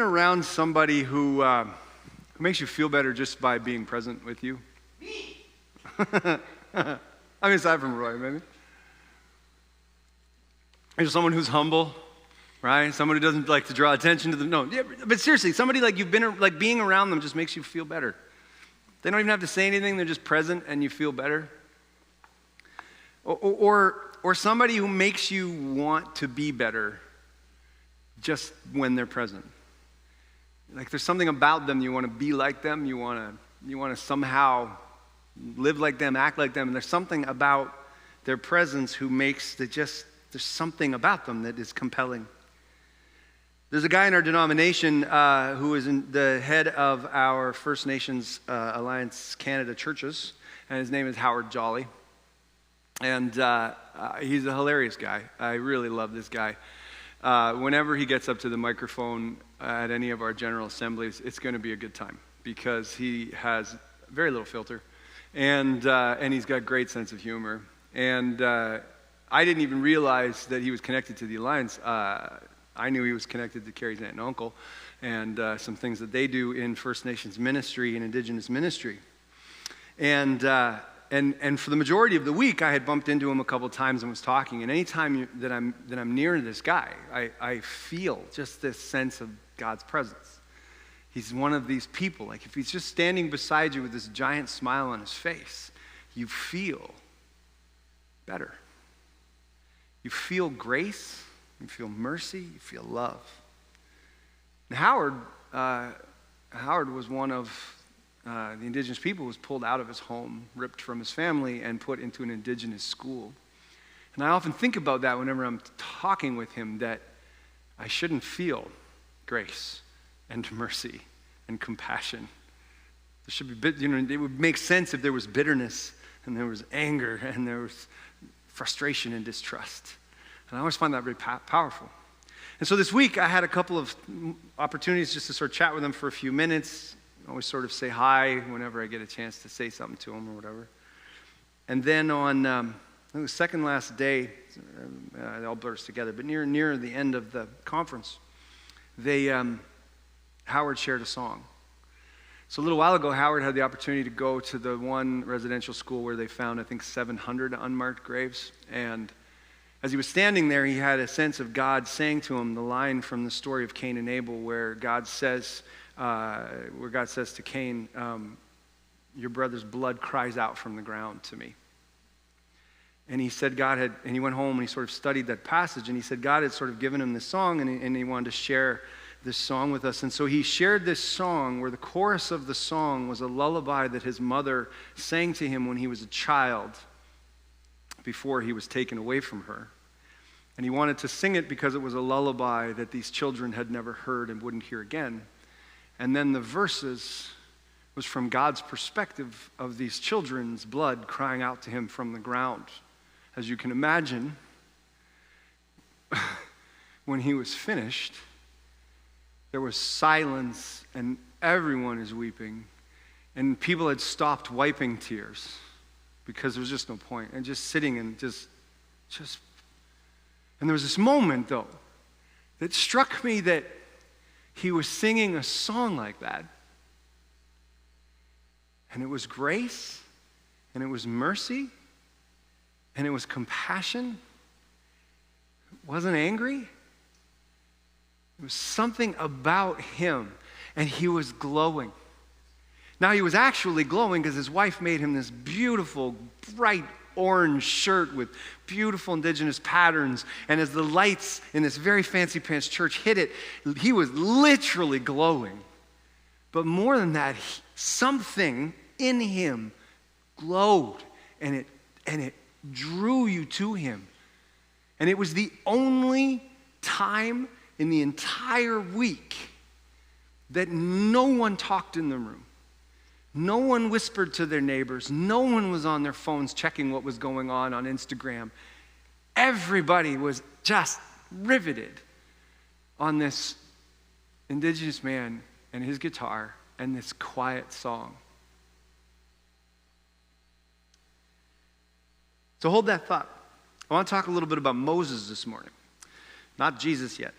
around somebody who makes you feel better just by being present with you? Me. I mean, aside from Roy, maybe. There's someone who's humble, right? Someone who doesn't like to draw attention to them. No, yeah, but seriously, somebody like you've been, like being around them just makes you feel better. They don't even have to say anything. They're just present and you feel better. Or somebody who makes you want to be better just when they're present. Like there's something about them, you want to be like them, you want to somehow live like them, act like them, and there's something about their presence who makes there's something about them that is compelling. There's a guy in our denomination who is the head of our First Nations Alliance Canada churches, and his name is Howard Jolly. And he's a hilarious guy. I really love this guy. Whenever he gets up to the microphone at any of our general assemblies, it's going to be a good time because he has very little filter, and he's got a great sense of humor. And I didn't even realize that he was connected to the Alliance. I knew he was connected to Carrie's aunt and uncle and some things that they do in First Nations ministry and Indigenous ministry. And for the majority of the week, I had bumped into him a couple times and was talking. And any time that I'm near this guy, I feel just this sense of God's presence. He's one of these people. Like if he's just standing beside you with this giant smile on his face, you feel better. You feel grace. You feel mercy. You feel love. And Howard was one of the indigenous people who was pulled out of his home, ripped from his family, and put into an indigenous school. And I often think about that whenever I'm talking with him, that I shouldn't feel grace and mercy and compassion. There should be, it would make sense if there was bitterness and there was anger and there was frustration and distrust. And I always find that very powerful. And so this week I had a couple of opportunities just to sort of chat with him for a few minutes. I always sort of say hi whenever I get a chance to say something to him or whatever. And then on the second last day, it all blurs together, but near the end of the conference, Howard shared a song. So a little while ago, Howard had the opportunity to go to the one residential school where they found, I think, 700 unmarked graves. And as he was standing there, he had a sense of God saying to him the line from the story of Cain and Abel where God says to Cain, your brother's blood cries out from the ground to me. And he said and he went home and he sort of studied that passage, and he said God had sort of given him this song, and he wanted to share this song with us. And so he shared this song where the chorus of the song was a lullaby that his mother sang to him when he was a child before he was taken away from her. And he wanted to sing it because it was a lullaby that these children had never heard and wouldn't hear again. And then the verses was from God's perspective of these children's blood crying out to him from the ground. As you can imagine, when he was finished, there was silence and everyone is weeping. And people had stopped wiping tears because there was just no point. And just sitting and just. And there was this moment, though, that struck me that he was singing a song like that. And it was grace, and it was mercy, and it was compassion. It wasn't angry. It was something about him, and he was glowing. Now, he was actually glowing because his wife made him this beautiful, bright orange shirt with beautiful indigenous patterns. And as the lights in this very fancy pants church hit it, he was literally glowing. But more than that, something in him glowed, and it drew you to him. And it was the only time in the entire week that no one talked in the room. No one whispered to their neighbors. No one was on their phones checking what was going on Instagram. Everybody was just riveted on this indigenous man and his guitar and this quiet song. So hold that thought. I want to talk a little bit about Moses this morning. Not Jesus yet.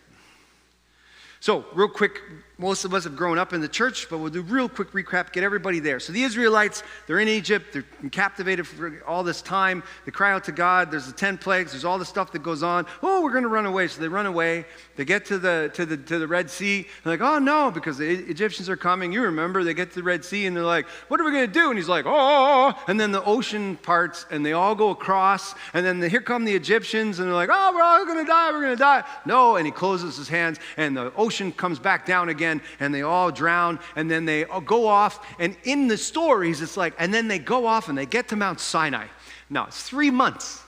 So, real quick, most of us have grown up in the church, but we'll do real quick recap, get everybody there. So the Israelites, they're in Egypt, they're captivated for all this time. They cry out to God. There's the 10 plagues. There's all the stuff that goes on. Oh, we're going to run away. So they run away. They get to the Red Sea. They're like, oh no, because the Egyptians are coming. You remember, they get to the Red Sea and they're like, what are we going to do? And he's like, oh, and then the ocean parts and they all go across. And then here come the Egyptians and they're like, oh, we're all going to die. We're going to die. No, and he closes his hands and the ocean comes back down again and they all drown, and then they all go off, and in the stories it's like, and then they go off and they get to Mount Sinai. Now it's 3 months.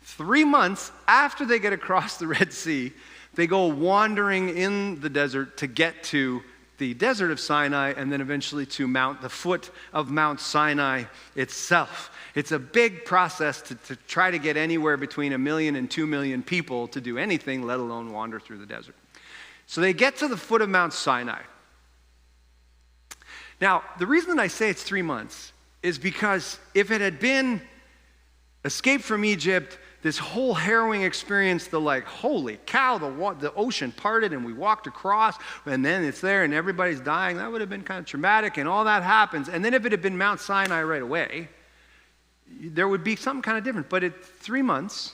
3 months after they get across the Red Sea, they go wandering in the desert to get to the desert of Sinai, and then eventually to the foot of Mount Sinai itself. It's a big process to try to get anywhere between 1 million and 2 million people to do anything, let alone wander through the desert. So they get to the foot of Mount Sinai. Now, the reason that I say it's 3 months is because if it had been escape from Egypt, this whole harrowing experience, the like, holy cow, the ocean parted and we walked across, and then it's there and everybody's dying, that would have been kind of traumatic, and all that happens. And then if it had been Mount Sinai right away, there would be something kind of different. But it's 3 months,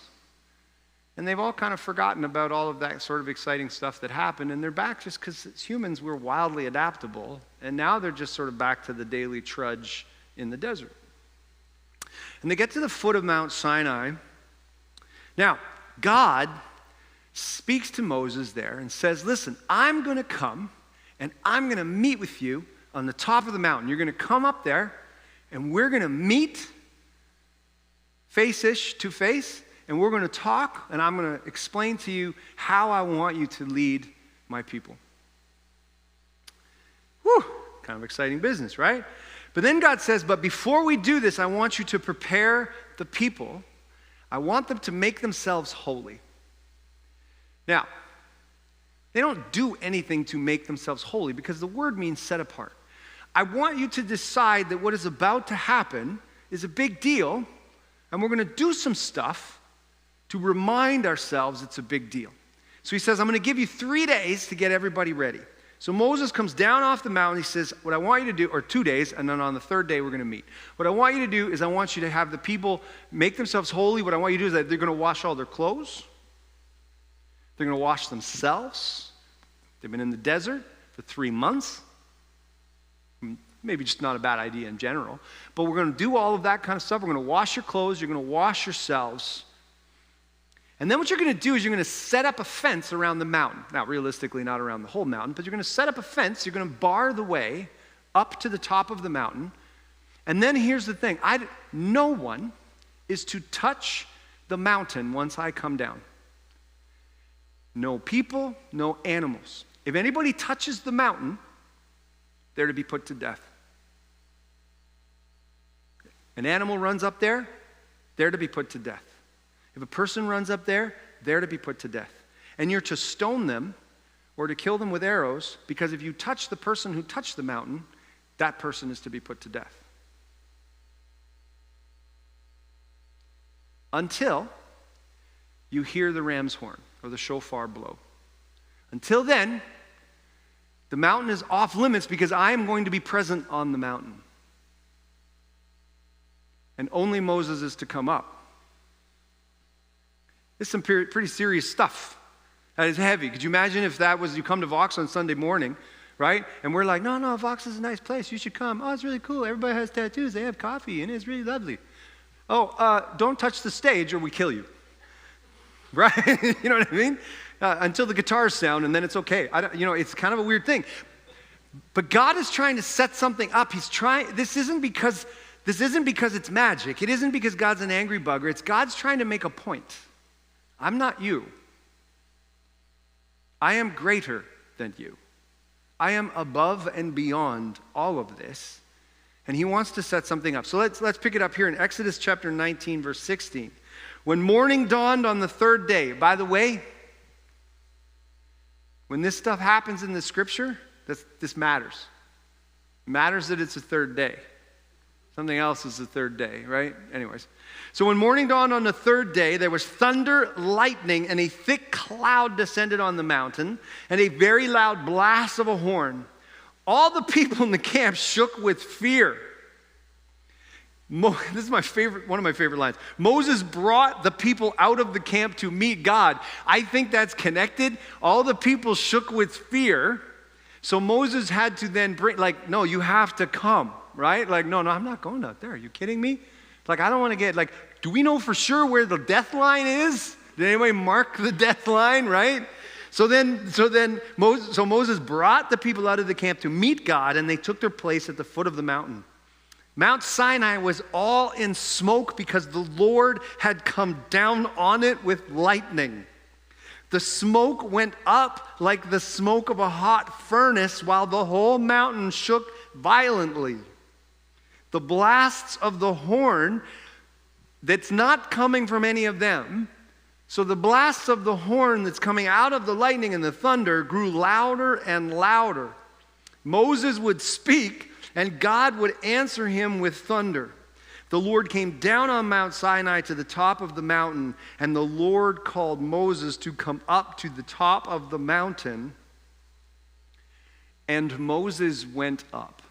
and they've all kind of forgotten about all of that sort of exciting stuff that happened, and they're back just because as humans, we're wildly adaptable, and now they're just sort of back to the daily trudge in the desert. And they get to the foot of Mount Sinai. Now, God speaks to Moses there and says, listen, I'm going to come, and I'm going to meet with you on the top of the mountain. You're going to come up there, and we're going to meet face-ish to face, and we're going to talk, and I'm going to explain to you how I want you to lead my people. Whew, kind of exciting business, right? But then God says, but before we do this, I want you to prepare the people. I want them to make themselves holy. Now, they don't do anything to make themselves holy because the word means set apart. I want you to decide that what is about to happen is a big deal, and we're going to do some stuff to remind ourselves it's a big deal. So he says, I'm going to give you 3 days to get everybody ready. So Moses comes down off the mountain. He says, what I want you to do, or 2 days, and then on the third day we're going to meet. What I want you to do is I want you to have the people make themselves holy. What I want you to do is that they're going to wash all their clothes. They're going to wash themselves. They've been in the desert for 3 months. Maybe just not a bad idea in general. But we're going to do all of that kind of stuff. We're going to wash your clothes. You're going to wash yourselves. And then what you're going to do is you're going to set up a fence around the mountain. Now, realistically, not around the whole mountain, but you're going to set up a fence. You're going to bar the way up to the top of the mountain. And then here's the thing. No one is to touch the mountain once I come down. No people, no animals. If anybody touches the mountain, they're to be put to death. An animal runs up there, they're to be put to death. If a person runs up there, they're to be put to death. And you're to stone them or to kill them with arrows, because if you touch the person who touched the mountain, that person is to be put to death. Until you hear the ram's horn or the shofar blow. Until then, the mountain is off limits because I am going to be present on the mountain. And only Moses is to come up. It's some pretty serious stuff. That is heavy. Could you imagine if that was, you come to Vox on Sunday morning, right? And we're like, no, Vox is a nice place. You should come. Oh, it's really cool. Everybody has tattoos. They have coffee, and it's really lovely. Oh, don't touch the stage or we kill you. Right? You know what I mean? Until the guitars sound, and then it's okay. It's kind of a weird thing. But God is trying to set something up. This isn't because it's magic. It isn't because God's an angry bugger. It's God's trying to make a point. I'm not you. I am greater than you. I am above and beyond all of this. And he wants to set something up. So let's pick it up here in Exodus chapter 19, verse 16. When morning dawned on the third day, by the way, when this stuff happens in the scripture, this matters. It matters that it's the third day. Something else is the third day, right? Anyways. So when morning dawned on the third day, there was thunder, lightning, and a thick cloud descended on the mountain, and a very loud blast of a horn. All the people in the camp shook with fear. This is one of my favorite lines. Moses brought the people out of the camp to meet God. I think that's connected. All the people shook with fear. So Moses had to then no, you have to come, right? No, I'm not going out there. Are you kidding me? I don't want to get, do we know for sure where the death line is? Did anybody mark the death line, right? So Moses brought the people out of the camp to meet God, and they took their place at the foot of the mountain. Mount Sinai was all in smoke because the Lord had come down on it with lightning. The smoke went up like the smoke of a hot furnace while the whole mountain shook violently. The blasts of the horn, that's not coming from any of them. So the blasts of the horn that's coming out of the lightning and the thunder grew louder and louder. Moses would speak, and God would answer him with thunder. The Lord came down on Mount Sinai to the top of the mountain, and the Lord called Moses to come up to the top of the mountain, and Moses went up.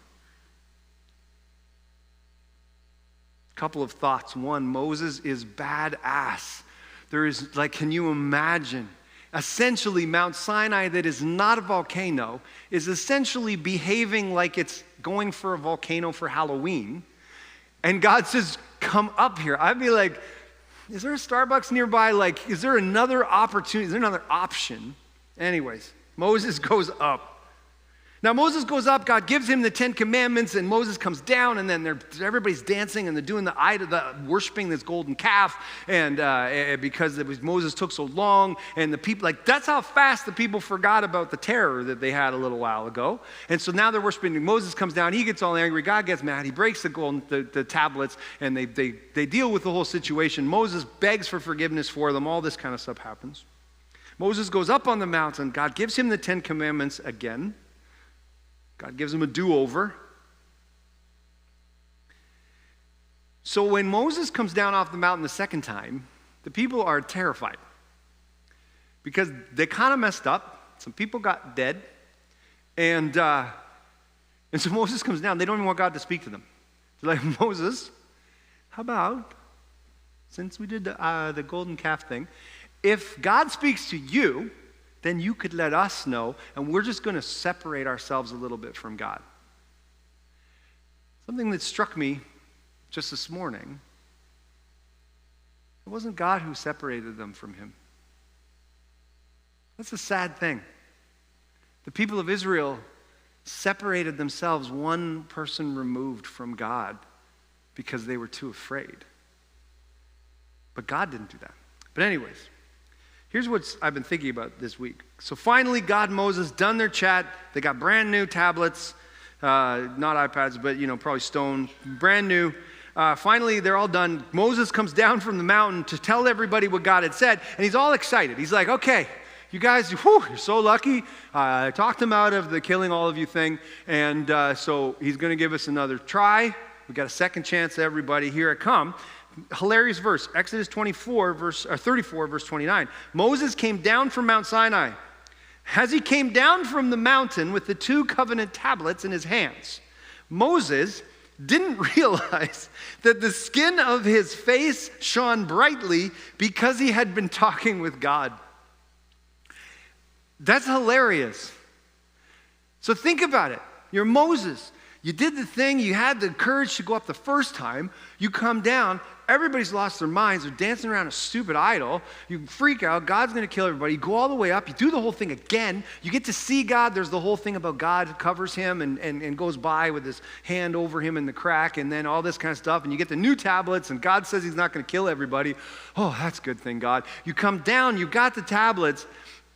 Couple of thoughts. One, Moses is badass. There is, can you imagine? Essentially, Mount Sinai, that is not a volcano, is essentially behaving like it's going for a volcano for Halloween. And God says, come up here. I'd be like, is there a Starbucks nearby? Is there another opportunity? Is there another option? Anyways, Moses goes up. Now Moses goes up, God gives him the 10 commandments, and Moses comes down, and then everybody's dancing, and they're doing the worshiping this golden calf, and because Moses took so long, and the people, that's how fast the people forgot about the terror that they had a little while ago. And so now they're worshiping. Moses comes down, he gets all angry, God gets mad, he breaks the tablets, and they deal with the whole situation. Moses begs for forgiveness for them, all this kind of stuff happens. Moses goes up on the mountain, God gives him the 10 commandments again. God gives him a do-over. So when Moses comes down off the mountain the second time, the people are terrified because they kind of messed up. Some people got dead. And so Moses comes down. They don't even want God to speak to them. They're like, Moses, how about, since we did the golden calf thing, if God speaks to you, then you could let us know, and we're just going to separate ourselves a little bit from God. Something that struck me just this morning, it wasn't God who separated them from him. That's a sad thing. The people of Israel separated themselves one person removed from God because they were too afraid. But God didn't do that. But anyways, here's what I've been thinking about this week. So finally, God and Moses done their chat. They got brand new tablets, not iPads, but probably stone, brand new. Finally, they're all done. Moses comes down from the mountain to tell everybody what God had said, and he's all excited. He's like, okay, you guys, you're so lucky. I talked him out of the killing all of you thing, and so he's going to give us another try. We got a second chance, everybody. Here I come. Hilarious verse, Exodus 34, verse 29. Moses came down from Mount Sinai. As he came down from the mountain with the 2 covenant tablets in his hands, Moses didn't realize that the skin of his face shone brightly because he had been talking with God. That's hilarious. So think about it. You're Moses. You did the thing. You had the courage to go up the first time. You come down. Everybody's lost their minds. They're dancing around a stupid idol. You freak out. God's going to kill everybody. You go all the way up. You do the whole thing again. You get to see God. There's the whole thing about God covers him and goes by with his hand over him in the crack and then all this kind of stuff. And you get the new tablets and God says he's not going to kill everybody. Oh, that's a good thing, God. You come down. You got the tablets.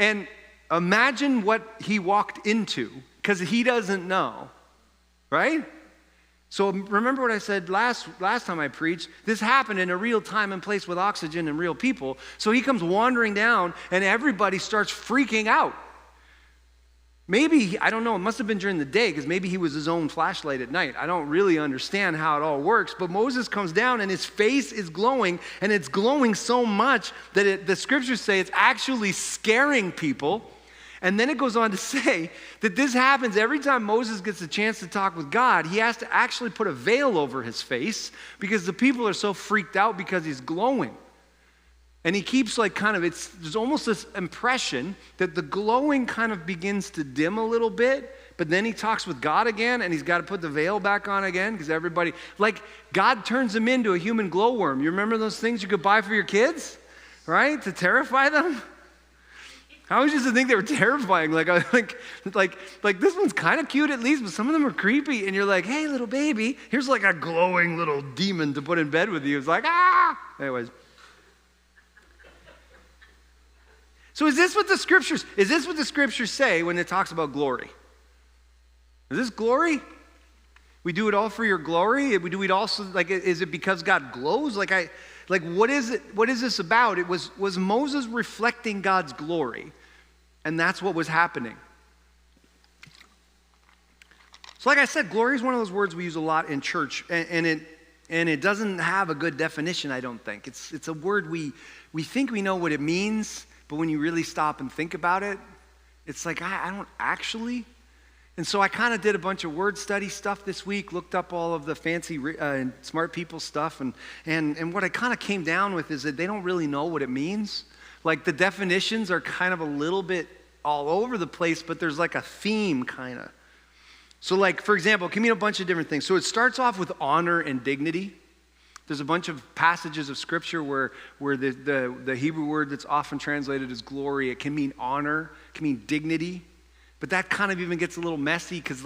And imagine what he walked into because he doesn't know, right? So remember what I said last time I preached? This happened in a real time and place with oxygen and real people. So he comes wandering down and everybody starts freaking out. Maybe, I don't know, it must have been during the day because maybe he was his own flashlight at night. I don't really understand how it all works, but Moses comes down and his face is glowing, and it's glowing so much that the scriptures say it's actually scaring people. And then it goes on to say that this happens every time Moses gets a chance to talk with God. He has to actually put a veil over his face because the people are so freaked out because he's glowing. And he keeps there's almost this impression that the glowing kind of begins to dim a little bit, but then he talks with God again and he's got to put the veil back on again because everybody, God turns him into a human glowworm. You remember those things you could buy for your kids, right? To terrify them? I always used to think they were terrifying. Like this one's kind of cute at least, but some of them are creepy. And you're like, hey, little baby, here's like a glowing little demon to put in bed with you. It's like, ah! Anyways. So is this what the scriptures say when it talks about glory? Is this glory? We do it all for your glory? We do it also, is it because God glows? What is it? What is this about? It was Moses reflecting God's glory, and that's what was happening. So like I said, glory is one of those words we use a lot in church, and it doesn't have a good definition, I don't think. It's a word we think we know what it means, but when you really stop and think about it, it's like, I don't actually. And so I kind of did a bunch of word study stuff this week, looked up all of the fancy smart people stuff, and what I kind of came down with is that they don't really know what it means. Like the definitions are kind of a little bit all over the place, but there's like a theme kind of. So for example, it can mean a bunch of different things. So it starts off with honor and dignity. There's a bunch of passages of scripture where the Hebrew word that's often translated as glory, it can mean honor, it can mean dignity. But that kind of even gets a little messy because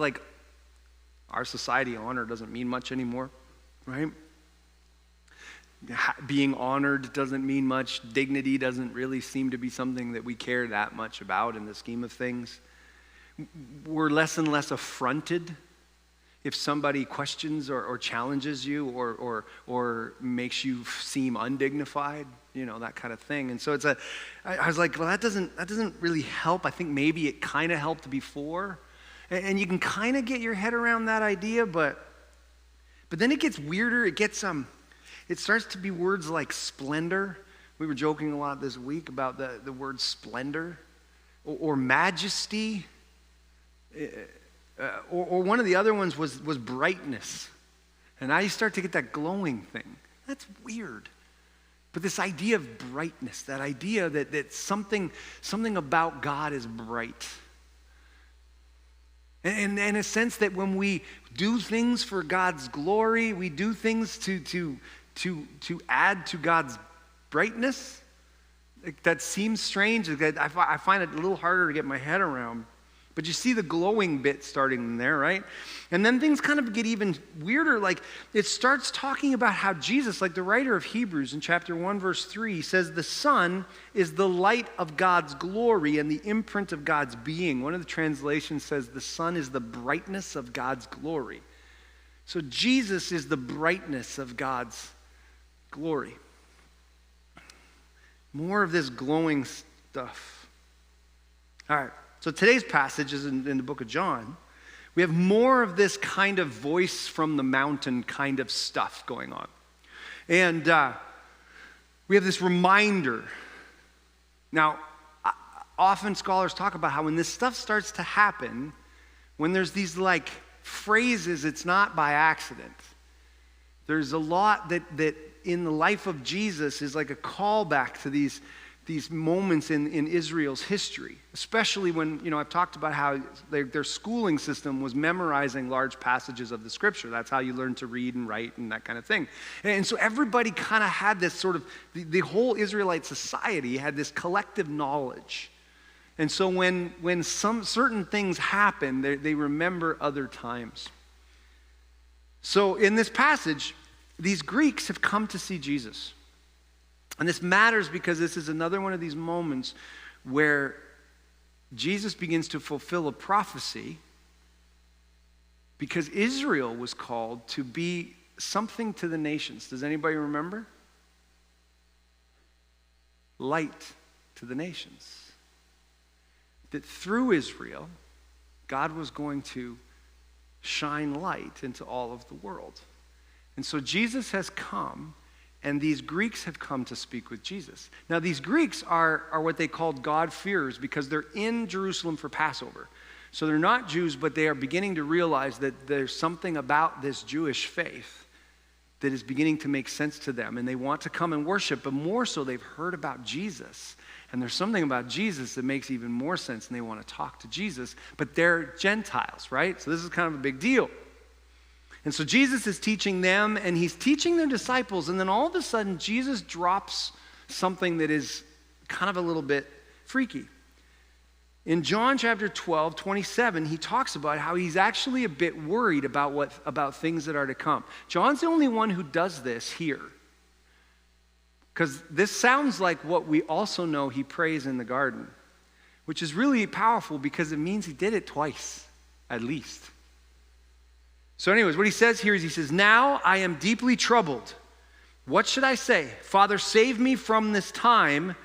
our society, honor doesn't mean much anymore, right? Being honored doesn't mean much. Dignity doesn't really seem to be something that we care that much about in the scheme of things. We're less and less affronted if somebody questions or challenges you or makes you seem undignified, that kind of thing. And so I was like, well, that doesn't really help. I think maybe it kind of helped before. And you can kind of get your head around that idea, but then it gets weirder. It starts to be words like splendor. We were joking a lot this week about the word splendor or majesty. Or one of the other ones was brightness. And now you start to get that glowing thing. That's weird. But this idea of brightness, that idea that something about God is bright. And in a sense that when we do things for God's glory, we do things to add to God's brightness. That seems strange. I find it a little harder to get my head around. But you see the glowing bit starting there, right? And then things kind of get even weirder. It starts talking about how Jesus, like the writer of Hebrews in chapter 1, verse 3, says the Son is the light of God's glory and the imprint of God's being. One of the translations says the Son is the brightness of God's glory. So Jesus is the brightness of God's glory. More of this glowing stuff. All right. So today's passage is in the book of John. We have more of this kind of voice from the mountain kind of stuff going on. And we have this reminder. Now, often scholars talk about how when this stuff starts to happen, when there's these phrases, it's not by accident. There's a lot that in the life of Jesus is like a callback to these moments in Israel's history, especially when, I've talked about how their schooling system was memorizing large passages of the scripture. That's how you learn to read and write and that kind of thing. And so everybody kind of had this sort of, the whole Israelite society had this collective knowledge. And so when some certain things happen, they remember other times. So in this passage, these Greeks have come to see Jesus. And this matters because this is another one of these moments where Jesus begins to fulfill a prophecy because Israel was called to be something to the nations. Does anybody remember? Light to the nations. That through Israel, God was going to shine light into all of the world. And so Jesus has come, and these Greeks have come to speak with Jesus. Now, these Greeks are what they called God-fearers because they're in Jerusalem for Passover. So they're not Jews, but they are beginning to realize that there's something about this Jewish faith that is beginning to make sense to them. And they want to come and worship, but more so they've heard about Jesus. And there's something about Jesus that makes even more sense, and they want to talk to Jesus. But they're Gentiles, right? So this is kind of a big deal. And so Jesus is teaching them, and he's teaching their disciples, and then all of a sudden, Jesus drops something that is kind of a little bit freaky. In John chapter 12, 27, he talks about how he's actually a bit worried about things that are to come. John's the only one who does this here. Because this sounds like what we also know he prays in the garden, which is really powerful because it means he did it twice, at least. So anyways, what he says here is he says, "Now I am deeply troubled. What should I say? Father, save me from this time.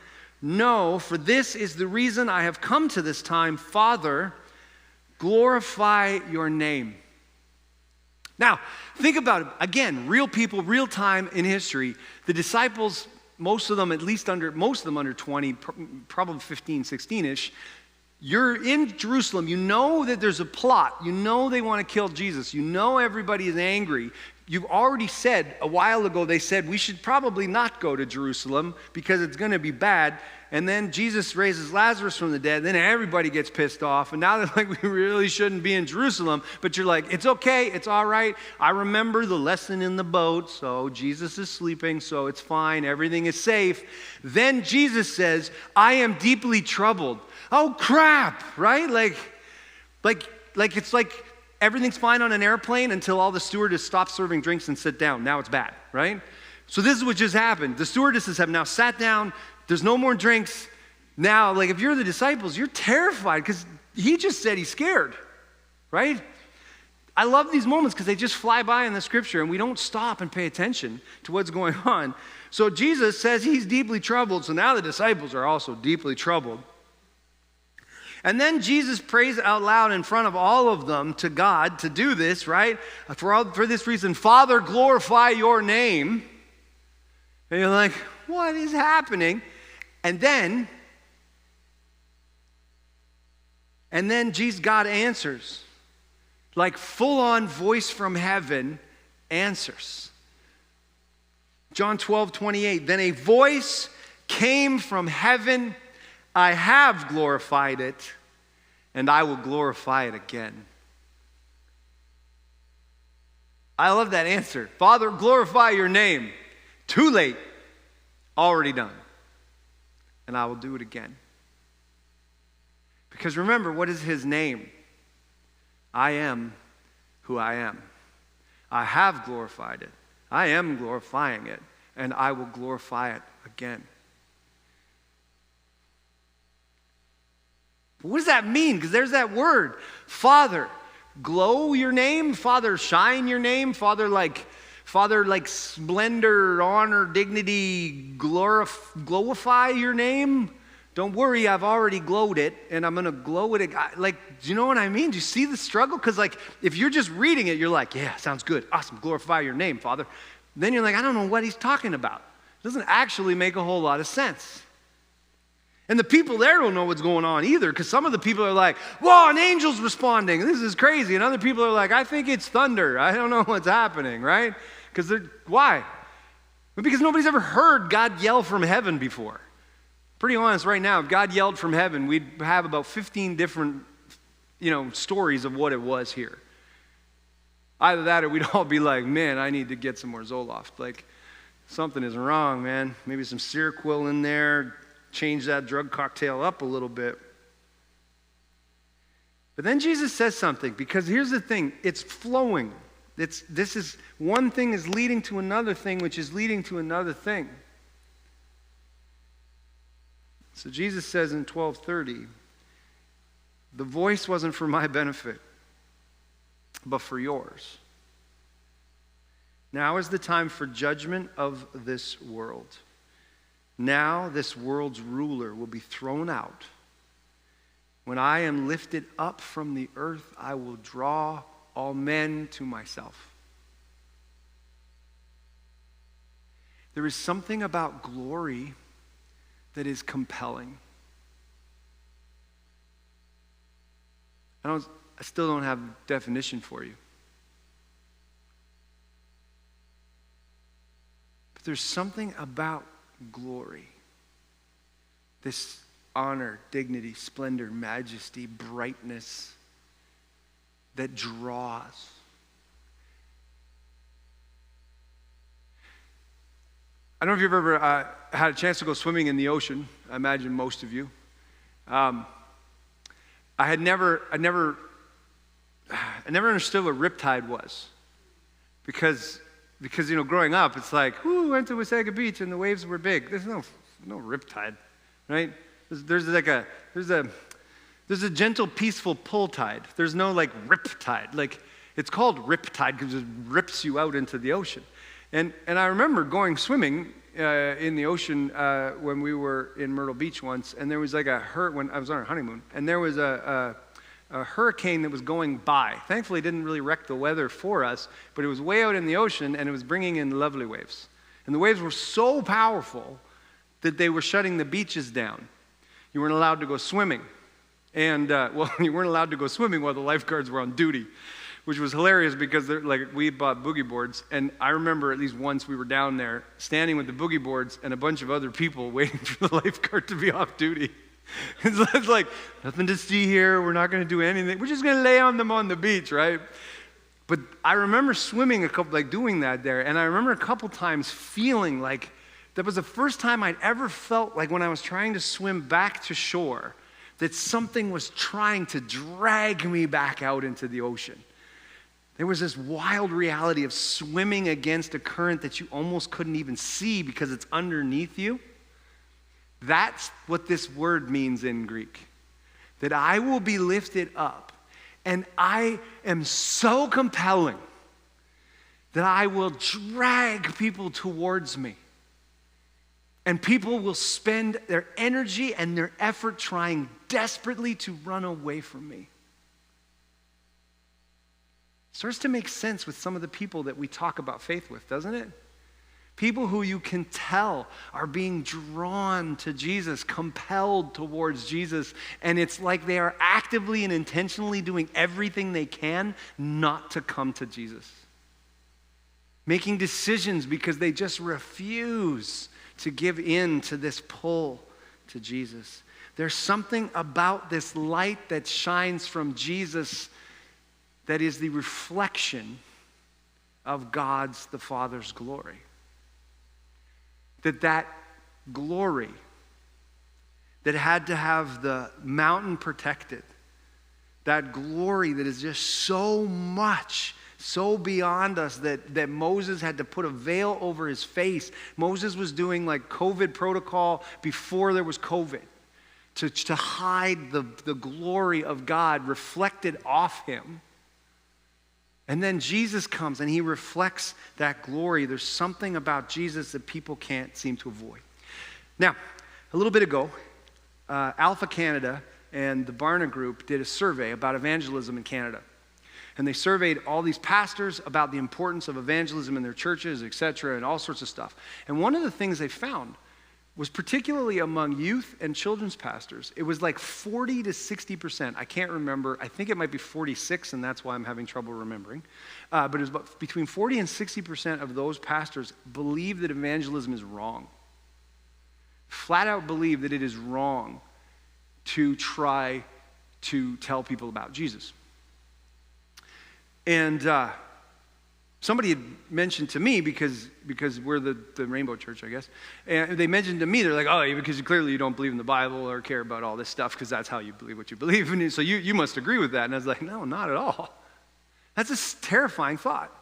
No, for this is the reason I have come to this time. Father, glorify your name." Now, think about it. Again, real people, real time in history. The disciples, most of them under 20, probably 15, 16-ish. You're in Jerusalem. You know that there's a plot. You know they want to kill Jesus. You know everybody is angry. You've already said, a while ago, they said, we should probably not go to Jerusalem because it's going to be bad. And then Jesus raises Lazarus from the dead. Then everybody gets pissed off. And now they're like, we really shouldn't be in Jerusalem. But you're like, it's okay. It's all right. I remember the lesson in the boat. So Jesus is sleeping. So it's fine. Everything is safe. Then Jesus says, I am deeply troubled. Oh, crap, right? Like it's like everything's fine on an airplane until all the stewardess stops serving drinks and sit down. Now it's bad, right? So this is what just happened. The stewardesses have now sat down. There's no more drinks. Now, like if you're the disciples, you're terrified because he just said he's scared, right? I love these moments because they just fly by in the scripture and we don't stop and pay attention to what's going on. So Jesus says he's deeply troubled. So now the disciples are also deeply troubled. And then Jesus prays out loud in front of all of them to God to do this, right? For this reason, Father, glorify your name. And you're like, what is happening? And then God answers. Like full-on voice from heaven answers. John 12, 28. Then a voice came from heaven. I have glorified it, and I will glorify it again. I love that answer. Father, glorify your name. Too late. Already done. And I will do it again. Because remember, what is his name? I am who I am. I have glorified it. I am glorifying it, and I will glorify it again. What does that mean? Because there's that word. Father, glow your name. Father, shine your name. Father, like splendor, honor, dignity, glorify your name. Don't worry, I've already glowed it, and I'm going to glow it. Like, do you know what I mean? Do you see the struggle? Because like, if you're just reading it, you're like, yeah, sounds good. Awesome, glorify your name, Father. Then you're like, I don't know what he's talking about. It doesn't actually make a whole lot of sense. And the people there don't know what's going on either, because some of the people are like, whoa, an angel's responding. This is crazy. And other people are like, I think it's thunder. I don't know what's happening, right? Why? Because nobody's ever heard God yell from heaven before. Pretty honest right now, if God yelled from heaven, we'd have about 15 different, stories of what it was here. Either that or we'd all be like, man, I need to get some more Zoloft. Like, something is wrong, man. Maybe some Seroquel in there. Change that drug cocktail up a little bit. But then Jesus says something, because here's the thing, it's flowing. This is one thing is leading to another thing, which is leading to another thing. So Jesus says in 12:30, the voice wasn't for my benefit, but for yours. Now is the time for judgment of this world. Now this world's ruler will be thrown out. When I am lifted up from the earth, I will draw all men to myself. There is something about glory that is compelling. I still don't have a definition for you. But there's something about glory. This honor, dignity, splendor, majesty, brightness that draws. I don't know if you've ever had a chance to go swimming in the ocean. I imagine most of you. I never understood what riptide was, because growing up, it's like, we went to Wasaga Beach and the waves were big. There's no riptide, right? There's a gentle, peaceful pull tide. There's no like rip tide. Like, it's called riptide because it rips you out into the ocean. And I remember going swimming in the ocean when we were in Myrtle Beach once, and there was like when I was on our honeymoon, and there was a hurricane that was going by. Thankfully, it didn't really wreck the weather for us, but it was way out in the ocean, and it was bringing in lovely waves. And the waves were so powerful that they were shutting the beaches down. You weren't allowed to go swimming. And, you weren't allowed to go swimming while the lifeguards were on duty, which was hilarious because we bought boogie boards. And I remember at least once we were down there standing with the boogie boards and a bunch of other people waiting for the lifeguard to be off duty. It's like, nothing to see here. We're not going to do anything. We're just going to lay on them on the beach, right? But I remember swimming doing that there. And I remember a couple times feeling like that was the first time I'd ever felt like when I was trying to swim back to shore, that something was trying to drag me back out into the ocean. There was this wild reality of swimming against a current that you almost couldn't even see because it's underneath you. That's what this word means in Greek. That I will be lifted up, and I am so compelling that I will drag people towards me. And people will spend their energy and their effort trying desperately to run away from me. It starts to make sense with some of the people that we talk about faith with, doesn't it? People who you can tell are being drawn to Jesus, compelled towards Jesus, and it's like they are actively and intentionally doing everything they can not to come to Jesus. Making decisions because they just refuse to give in to this pull to Jesus. There's something about this light that shines from Jesus that is the reflection of God's, the Father's glory. That glory that had to have the mountain protected, that glory that is just so much, so beyond us that Moses had to put a veil over his face. Moses was doing like COVID protocol before there was COVID to hide the glory of God reflected off him. And then Jesus comes and he reflects that glory. There's something about Jesus that people can't seem to avoid. Now, a little bit ago, Alpha Canada and the Barna Group did a survey about evangelism in Canada. And they surveyed all these pastors about the importance of evangelism in their churches, etc., and all sorts of stuff. And one of the things they found was particularly among youth and children's pastors, it was like 40 to 60%. I can't remember. I think it might be 46, and that's why I'm having trouble remembering. But it was about between 40 and 60% of those pastors believe that evangelism is wrong. Flat out believe that it is wrong to try to tell people about Jesus. And somebody had mentioned to me, because we're the Rainbow Church, I guess, and they mentioned to me, they're like, oh, because clearly you don't believe in the Bible or care about all this stuff because that's how you believe what you believe, and so you must agree with that. And I was like, no, not at all. That's a terrifying thought.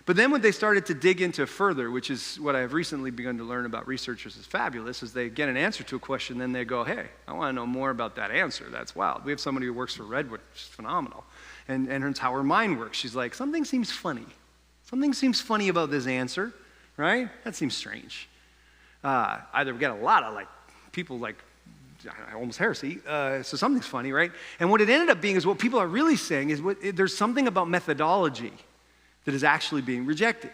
But then when they started to dig into further, which is what I've recently begun to learn about researchers is fabulous, is they get an answer to a question, then they go, hey, I want to know more about that answer. That's wild. We have somebody who works for Redwood, which is phenomenal. And it's how her mind works. She's like, something seems funny. Something seems funny about this answer, right? That seems strange. Either we got a lot of people almost heresy, so something's funny, right? And what it ended up being is what people are really saying is there's something about methodology that is actually being rejected.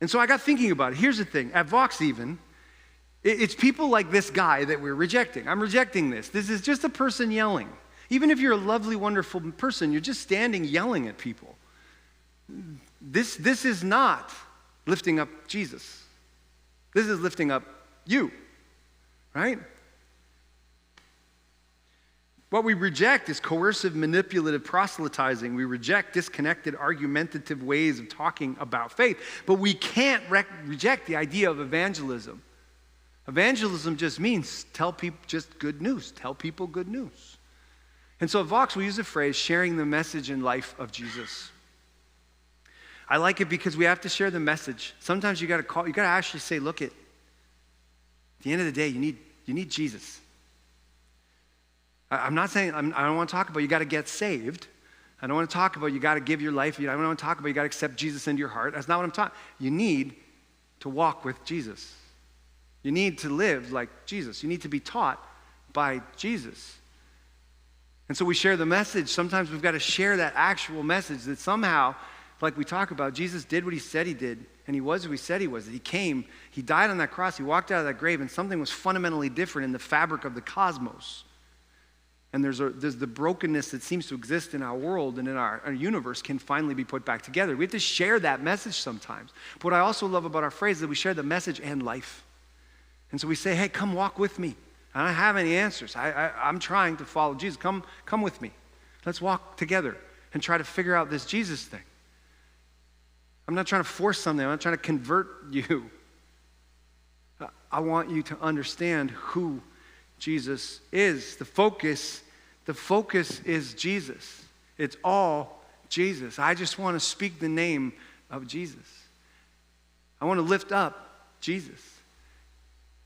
And so I got thinking about it. Here's the thing. At Vox even, it's people like this guy that we're rejecting. I'm rejecting this. This is just a person yelling. Even if you're a lovely, wonderful person, you're just standing yelling at people. This is not lifting up Jesus. This is lifting up you, right? What we reject is coercive, manipulative proselytizing. We reject disconnected, argumentative ways of talking about faith. But we can't reject the idea of evangelism. Evangelism just means tell people just good news. Tell people good news. And so at Vox, we use the phrase sharing the message and life of Jesus. I like it because we have to share the message. Sometimes you got to actually say, look, at the end of the day, you need Jesus. I'm not saying, I don't want to talk about you got to get saved. I don't want to talk about you got to give your life. I don't want to talk about you got to accept Jesus into your heart. That's not what I'm talking. You need to walk with Jesus. You need to live like Jesus. You need to be taught by Jesus. And so we share the message. Sometimes we've got to share that actual message that somehow, like we talk about, Jesus did what he said he did, and he was who he said he was. That he came, he died on that cross, he walked out of that grave, and something was fundamentally different in the fabric of the cosmos. And there's the brokenness that seems to exist in our world and in our universe can finally be put back together. We have to share that message sometimes. But what I also love about our phrase is that we share the message and life. And so we say, hey, come walk with me. I don't have any answers. I'm trying to follow Jesus. Come with me. Let's walk together and try to figure out this Jesus thing. I'm not trying to force something. I'm not trying to convert you. I want you to understand who Jesus is. The focus is Jesus. It's all Jesus. I just want to speak the name of Jesus. I want to lift up Jesus.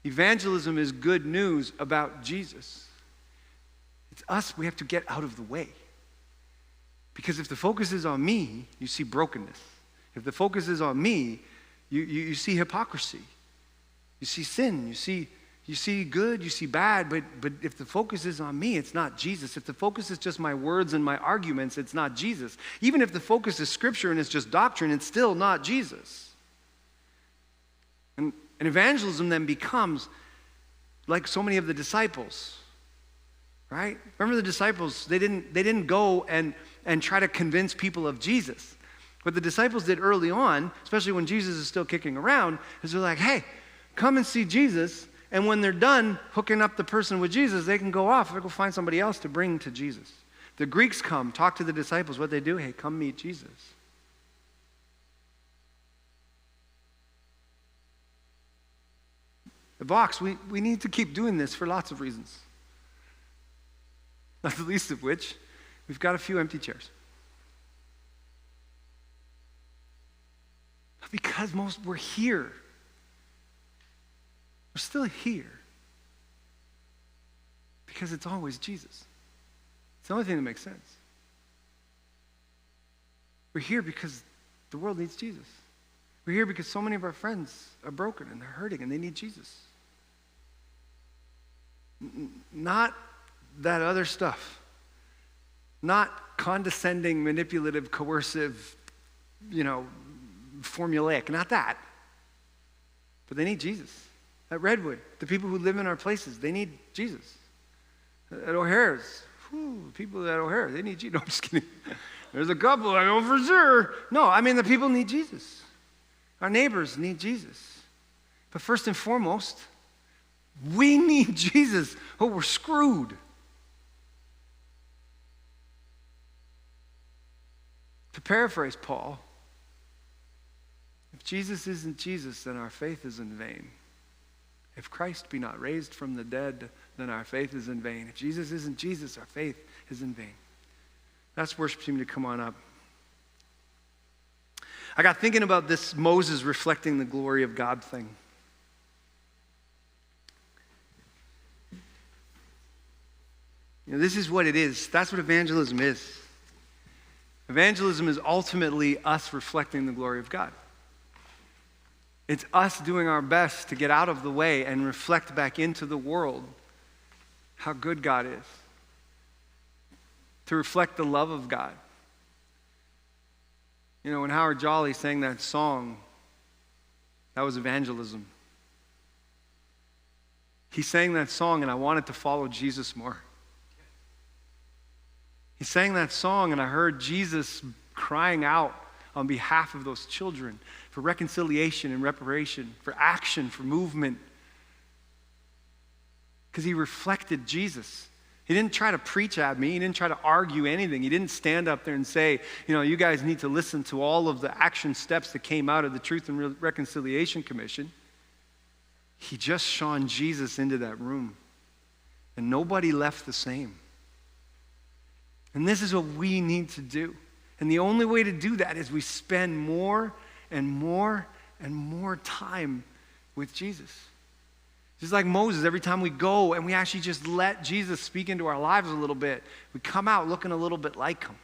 Evangelism is good news about Jesus. It's us, we have to get out of the way. Because if the focus is on me, you see brokenness. If the focus is on me, you see hypocrisy. You see sin. You see good, you see bad, but if the focus is on me, it's not Jesus. If the focus is just my words and my arguments, it's not Jesus. Even if the focus is Scripture and it's just doctrine, it's still not Jesus. And evangelism then becomes like so many of the disciples, right? Remember the disciples, they didn't go and try to convince people of Jesus. What the disciples did early on, especially when Jesus is still kicking around, is they're like, hey, come and see Jesus. And when they're done hooking up the person with Jesus, they can go off. They go find somebody else to bring to Jesus. The Greeks come, talk to the disciples. What they do? Hey, come meet Jesus. The Vox, we need to keep doing this for lots of reasons. Not the least of which, we've got a few empty chairs. Because we're here. We're still here because it's always Jesus. It's the only thing that makes sense. We're here because the world needs Jesus. We're here because so many of our friends are broken and they're hurting and they need Jesus. Not that other stuff. Not condescending, manipulative, coercive, formulaic. Not that. But they need Jesus. At Redwood, the people who live in our places, they need Jesus. At O'Hara's, people at O'Hara, they need Jesus. No, I'm just kidding. There's a couple I know for sure. No, I mean the people need Jesus. Our neighbors need Jesus. But first and foremost, we need Jesus or we're screwed. To paraphrase Paul, if Jesus isn't Jesus, then our faith is in vain. If Christ be not raised from the dead, then our faith is in vain. If Jesus isn't Jesus, our faith is in vain. That's worship team to come on up. I got thinking about this Moses reflecting the glory of God thing. This is what it is. That's what evangelism is. Evangelism is ultimately us reflecting the glory of God. It's us doing our best to get out of the way and reflect back into the world how good God is, to reflect the love of God. You know, when Howard Jolly sang that song, that was evangelism. He sang that song, and I wanted to follow Jesus more. He sang that song, and I heard Jesus crying out on behalf of those children for reconciliation and reparation, for action, for movement. Because he reflected Jesus. He didn't try to preach at me. He didn't try to argue anything. He didn't stand up there and say, you know, you guys need to listen to all of the action steps that came out of the Truth and Reconciliation Commission. He just shone Jesus into that room. And nobody left the same. And this is what we need to do. And the only way to do that is we spend more and more and more time with Jesus. Just like Moses, every time we go and we actually just let Jesus speak into our lives a little bit, we come out looking a little bit like him.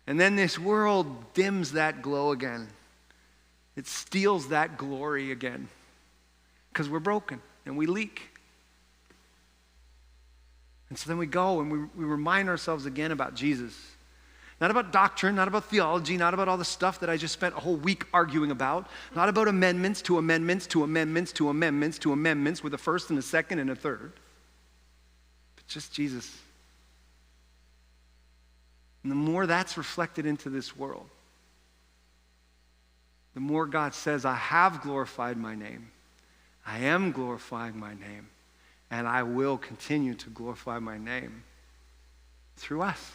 And then this world dims that glow again. It steals that glory again. Because we're broken and we leak. And so then we go and we remind ourselves again about Jesus. Not about doctrine, not about theology, not about all the stuff that I just spent a whole week arguing about. Not about amendments to amendments to amendments to amendments to amendments with a first and a second and a third. But just Jesus. And the more that's reflected into this world, the more God says, I have glorified my name. I am glorifying my name. And I will continue to glorify my name through us.